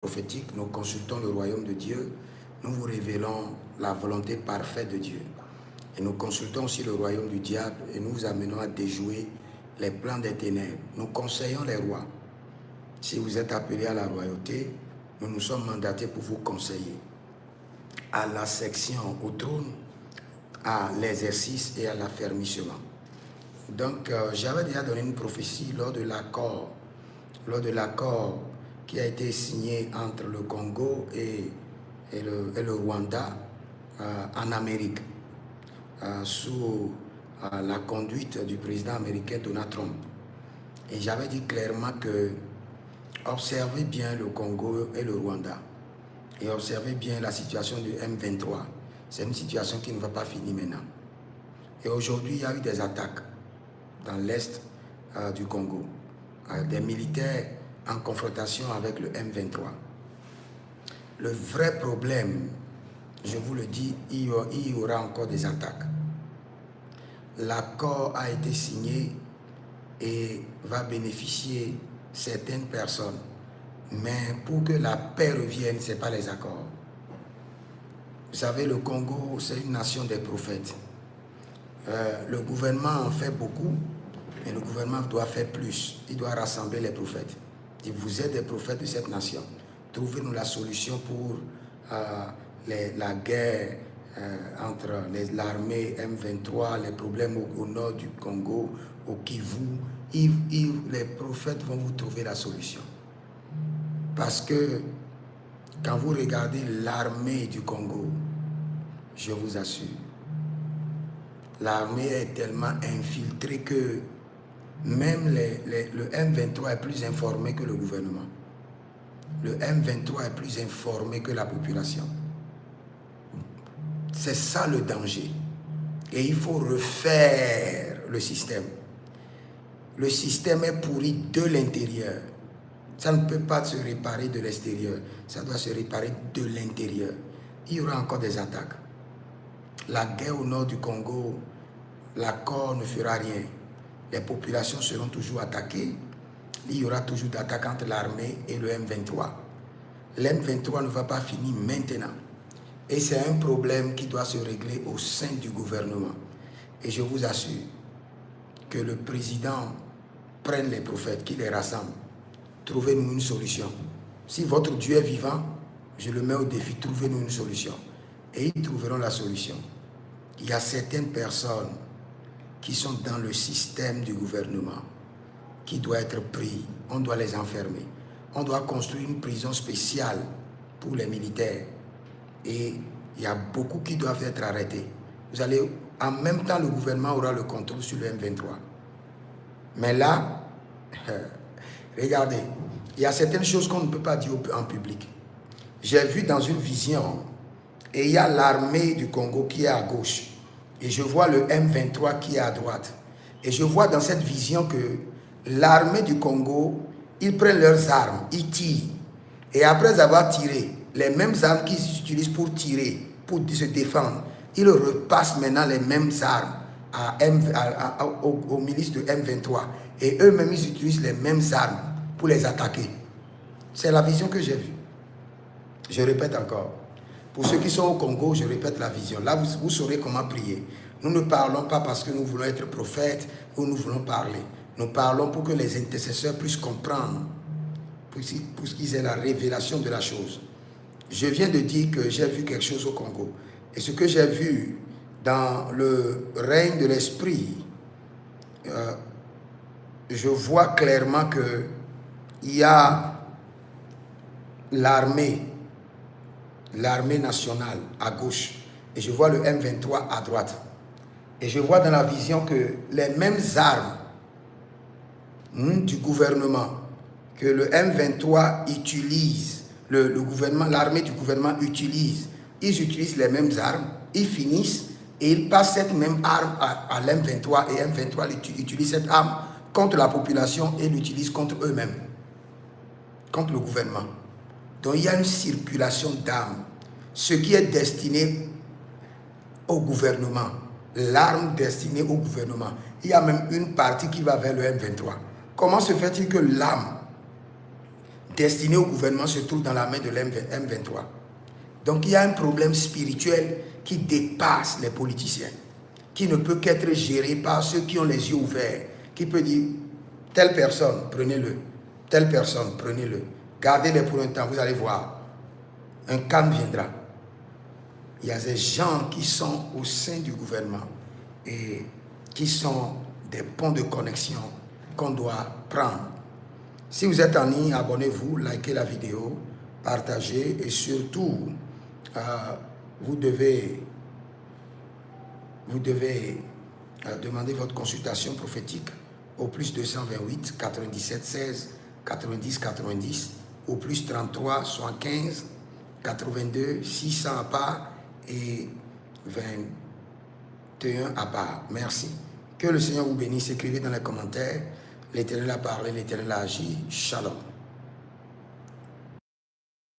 prophétique, nous consultons le royaume de Dieu, nous vous révélons la volonté parfaite de Dieu. Et nous consultons aussi le royaume du diable et nous vous amenons à déjouer les plans des ténèbres. Nous conseillons les rois. Si vous êtes appelés à la royauté, nous nous sommes mandatés pour vous conseiller à la section au trône, à l'exercice et à l'affermissement. Donc, j'avais déjà donné une prophétie lors de l'accord qui a été signé entre le Congo et le Rwanda en Amérique, sous la conduite du président américain Donald Trump. Et j'avais dit clairement que observez bien le Congo et le Rwanda et observez bien la situation du M23. C'est une situation qui ne va pas finir maintenant. Et aujourd'hui, il y a eu des attaques dans l'est du Congo, des militaires en confrontation avec le M23. Le vrai problème, je vous le dis, il y aura encore des attaques. L'accord a été signé et va bénéficier certaines personnes. Mais pour que la paix revienne, ce n'est pas les accords. Vous savez, le Congo, c'est une nation des prophètes. Le gouvernement en fait beaucoup, mais le gouvernement doit faire plus. Il doit rassembler les prophètes. Et vous êtes des prophètes de cette nation. Trouvez-nous la solution pour la guerre entre l'armée M23, les problèmes au nord du Congo, au Kivu. Les prophètes vont vous trouver la solution. Parce que quand vous regardez l'armée du Congo, je vous assure, l'armée est tellement infiltrée que même le M23 est plus informé que le gouvernement. Le M23 est plus informé que la population. C'est ça le danger. Et il faut refaire le système. Le système est pourri de l'intérieur. Ça ne peut pas se réparer de l'extérieur. Ça doit se réparer de l'intérieur. Il y aura encore des attaques. La guerre au nord du Congo, l'accord ne fera rien. Les populations seront toujours attaquées. Il y aura toujours d'attaques entre l'armée et le M23. Le M23 ne va pas finir maintenant. Et c'est un problème qui doit se régler au sein du gouvernement. Et je vous assure que le président prenne les prophètes, qu'il les rassemble. Trouvez-nous une solution. Si votre Dieu est vivant, je le mets au défi, trouvez-nous une solution. Et ils trouveront la solution. Il y a certaines personnes qui sont dans le système du gouvernement, qui doivent être pris. On doit les enfermer. On doit construire une prison spéciale pour les militaires. Et il y a beaucoup qui doivent être arrêtés. Vous allez, en même temps, le gouvernement aura le contrôle sur le M23. Mais là, regardez, il y a certaines choses qu'on ne peut pas dire en public. J'ai vu dans une vision, et il y a l'armée du Congo qui est à gauche. Et je vois le M23 qui est à droite. Et je vois dans cette vision que l'armée du Congo, ils prennent leurs armes, ils tirent. Et après avoir tiré, les mêmes armes qu'ils utilisent pour tirer, pour se défendre, ils repassent maintenant les mêmes armes aux milices de M23. Et eux-mêmes, ils utilisent les mêmes armes pour les attaquer. C'est la vision que j'ai vue. Je répète encore. Pour ceux qui sont au Congo, je répète la vision. Là, vous saurez comment prier. Nous ne parlons pas parce que nous voulons être prophètes ou nous voulons parler. Nous parlons pour que les intercesseurs puissent comprendre, pour qu'ils aient la révélation de la chose. Je viens de dire que j'ai vu quelque chose au Congo. Et ce que j'ai vu dans le règne de l'esprit, je vois clairement qu'il y a l'armée nationale à gauche. Et je vois le M23 à droite. Et je vois dans la vision que les mêmes armes du gouvernement que le M23 utilise, l'armée du gouvernement utilise, ils utilisent les mêmes armes, ils finissent et ils passent cette même arme à l'M23 et M23 utilise cette arme contre la population et l'utilise contre eux-mêmes, contre le gouvernement. Donc il y a une circulation d'armes. Ce qui est destiné au gouvernement, l'arme destinée au gouvernement, il y a même une partie qui va vers le M23. Comment se fait-il que l'arme destinée au gouvernement se trouve dans la main de l'M23. Donc il y a un problème spirituel qui dépasse les politiciens, qui ne peut qu'être géré par ceux qui ont les yeux ouverts, qui peut dire, telle personne, prenez-le, telle personne, prenez-le, gardez-le pour un temps, vous allez voir, un calme viendra. Il y a des gens qui sont au sein du gouvernement et qui sont des ponts de connexion qu'on doit prendre. Si vous êtes en ligne, abonnez-vous, likez la vidéo, partagez et surtout, vous devez demander votre consultation prophétique au plus 228 97 16 90 90 au plus 33 75 82 600 à part et 21 à part. Merci. Que le Seigneur vous bénisse. Écrivez dans les commentaires. L'Éternel a parlé, l'Éternel a agi. Shalom.